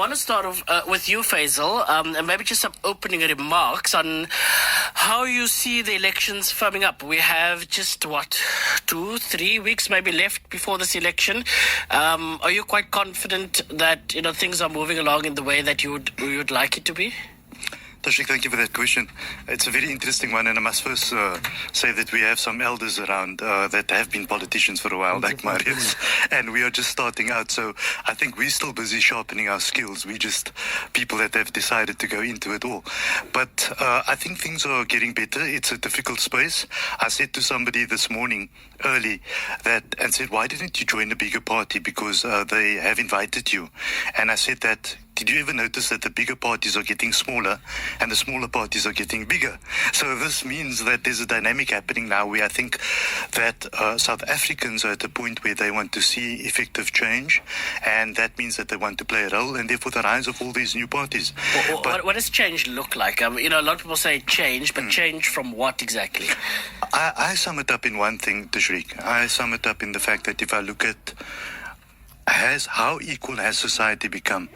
I want to start off with you, Faizal, and maybe just some opening remarks on how you see the elections firming up. We have just, 2-3 weeks maybe left before this election. Are you quite confident that things are moving along in the way that you would like it to be? Tashik, thank you for that question. It's a very interesting one, and I must first say that we have some elders around that have been politicians for a while, like Marius, and we are just starting out. So I think we're still busy sharpening our skills. We're just people that have decided to go into it all. But I think things are getting better. It's a difficult space. I said to somebody this morning early and said, why didn't you join a bigger party? Because they have invited you. And I said that, did you ever notice that the bigger parties are getting smaller and the smaller parties are getting bigger? So this means that there's a dynamic happening now where I think that South Africans are at a point where they want to see effective change, and that means that they want to play a role, and therefore the rise of all these new parties. What does change look like? A lot of people say change, but change from what exactly? I sum it up in one thing, Tashrik. I sum it up in the fact that if I look at how equal has society become?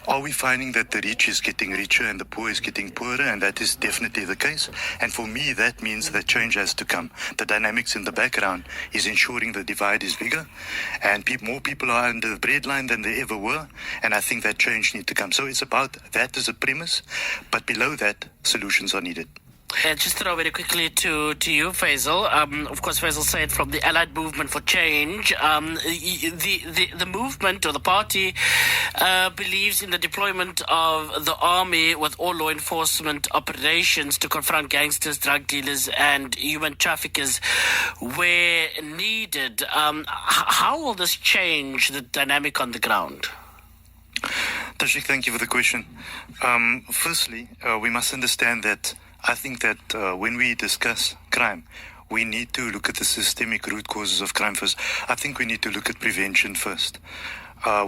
Are we finding that the rich is getting richer and the poor is getting poorer? And that is definitely the case. And for me, that means that change has to come. The dynamics in the background is ensuring the divide is bigger, and more people are under the breadline than they ever were. And I think that change needs to come. So it's about that as a premise, but below that, solutions are needed. Just throw very quickly to you, Faizal. Of course, Faizal said from the Allied Movement for Change, the movement or the party believes in the deployment of the army with all law enforcement operations to confront gangsters, drug dealers, and human traffickers where needed. How will this change the dynamic on the ground? Tashik, thank you for the question. Firstly, we must understand that I think that when we discuss crime, we need to look at the systemic root causes of crime first. I think we need to look at prevention first.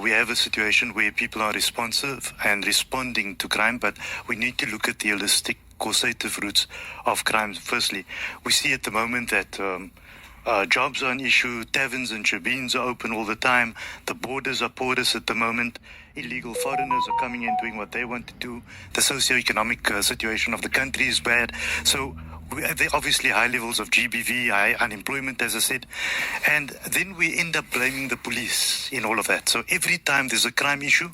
We have a situation where people are responsive and responding to crime, but we need to look at the holistic causative roots of crime. Firstly, we see at the moment that jobs are an issue, taverns and shebeens are open all the time, the borders are porous at the moment, illegal foreigners are coming in doing what they want to do, the socio-economic situation of the country is bad. So there are obviously high levels of GBV, high unemployment, as I said, and then we end up blaming the police in all of that. So every time there's a crime issue,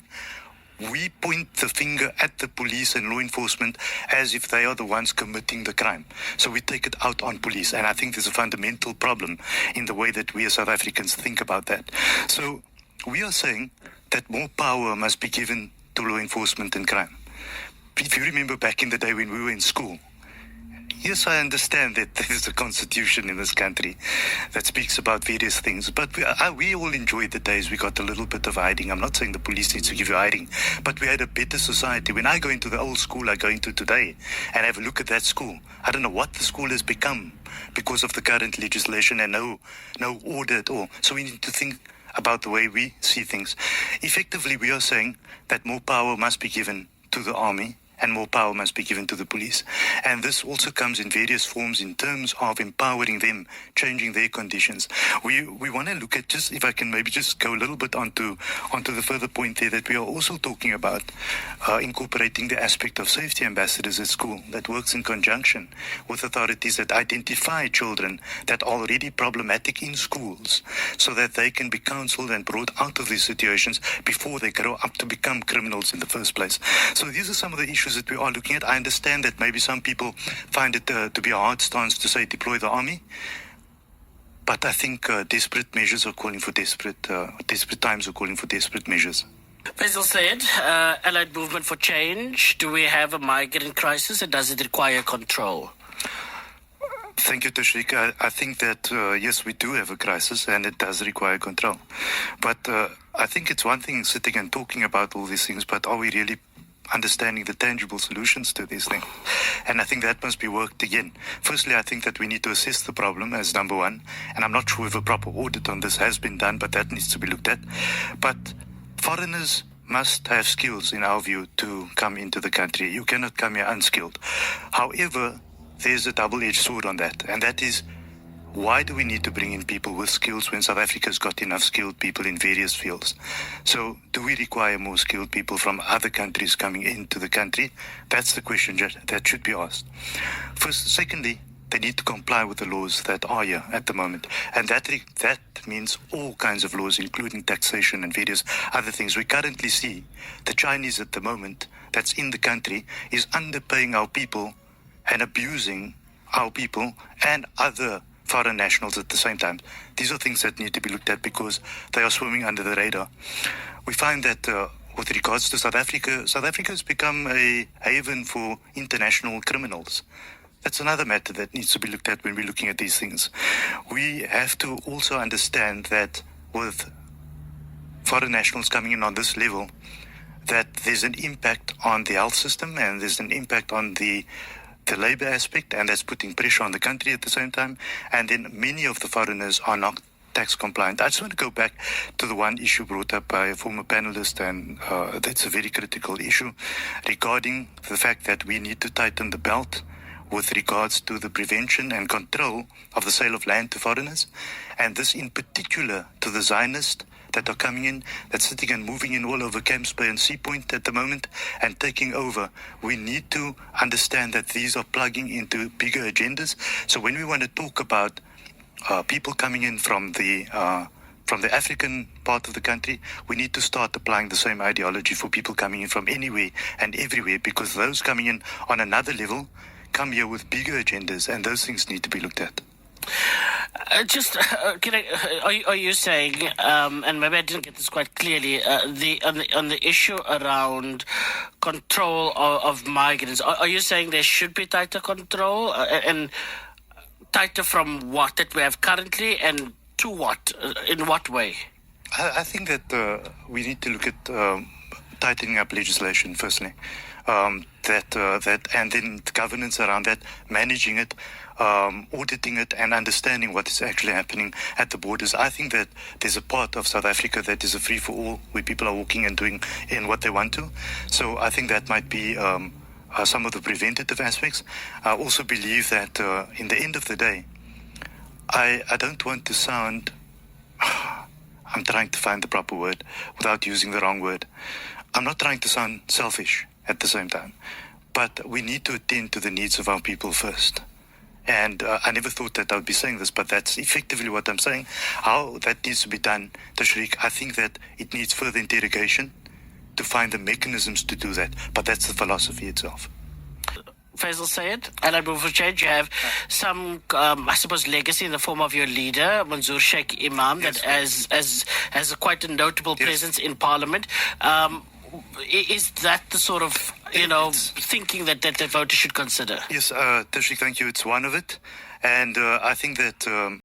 we point the finger at the police and law enforcement as if they are the ones committing the crime. So we take it out on police. And I think there's a fundamental problem in the way that we as South Africans think about that. So we are saying that more power must be given to law enforcement and crime. If you remember back in the day when we were in school, yes, I understand that there's a constitution in this country that speaks about various things, but we all enjoyed the days we got a little bit of hiding. I'm not saying the police needs to give you hiding, but we had a better society. When I go into the old school I go into today and have a look at that school, I don't know what the school has become because of the current legislation and no order at all. So we need to think about the way we see things. Effectively, we are saying that more power must be given to the army and more power must be given to the police. And this also comes in various forms in terms of empowering them, changing their conditions. We want to look at, just if I can maybe just go a little bit onto the further point there, that we are also talking about incorporating the aspect of safety ambassadors at school that works in conjunction with authorities that identify children that are already problematic in schools so that they can be counseled and brought out of these situations before they grow up to become criminals in the first place. So these are some of the issues that we are looking at. I understand that maybe some people find it to be a hard stance to say deploy the army, but I think desperate measures are calling for desperate times are calling for desperate measures. Faizal said, Allied Movement for Change, do we have a migrant crisis and does it require control? Thank you, Tashik. I think that, yes, we do have a crisis and it does require control. But I think it's one thing sitting and talking about all these things, but are we really understanding the tangible solutions to these things? And I think that must be worked again. Firstly, I think that we need to assess the problem as number one, and I'm not sure if a proper audit on this has been done, but that needs to be looked at. But foreigners must have skills, in our view, to come into the country. You cannot come here unskilled. However, there's a double-edged sword on that, and that is why do we need to bring in people with skills when South Africa's got enough skilled people in various fields? So do we require more skilled people from other countries coming into the country? That's the question that should be asked. Secondly, they need to comply with the laws that are here at the moment. And that means all kinds of laws, including taxation and various other things. We currently see the Chinese at the moment that's in the country is underpaying our people and abusing our people and other foreign nationals at the same time. These are things that need to be looked at because they are swimming under the radar. We find that with regards to South Africa has become a haven for international criminals. That's another matter that needs to be looked at when we're looking at these things. We have to also understand that with foreign nationals coming in on this level, that there's an impact on the health system and there's an impact on the labor aspect, and that's putting pressure on the country at the same time. And then many of the foreigners are not tax compliant. I just want to go back to the one issue brought up by a former panelist, and that's a very critical issue regarding the fact that we need to tighten the belt with regards to the prevention and control of the sale of land to foreigners, and this in particular to the Zionists that are coming in, that's sitting and moving in all over Camps Bay and Sea Point at the moment and taking over. We need to understand that these are plugging into bigger agendas. So when we want to talk about people coming in from the African part of the country, we need to start applying the same ideology for people coming in from anywhere and everywhere, because those coming in on another level come here with bigger agendas, and those things need to be looked at. Are you saying, and maybe I didn't get this quite clearly, on the issue around control of migrants, are you saying there should be tighter control, and tighter from what that we have currently, and to what, in what way? I think that we need to look at tightening up legislation firstly. That and then governance around that, managing it, auditing it, and understanding what is actually happening at the borders. I think that there's a part of South Africa that is a free-for-all, where people are walking and doing in what they want to. So I think that might be some of the preventative aspects. I also believe that in the end of the day, I don't want to sound I'm trying to find the proper word without using the wrong word. I'm not trying to sound selfish at the same time, but we need to attend to the needs of our people first. And I never thought that I would be saying this, but that's effectively what I'm saying. How that needs to be done, Tashriq, I think that it needs further interrogation to find the mechanisms to do that. But that's the philosophy itself. Faizal Sayed, Allied Movement for Change, you have some, I suppose, legacy in the form of your leader, Manzoor Sheikh Imam, Yes, that has quite a notable presence in Parliament. Is that the sort of, thinking that the voters should consider? Yes, Tashriq, thank you. It's one of it. And I think that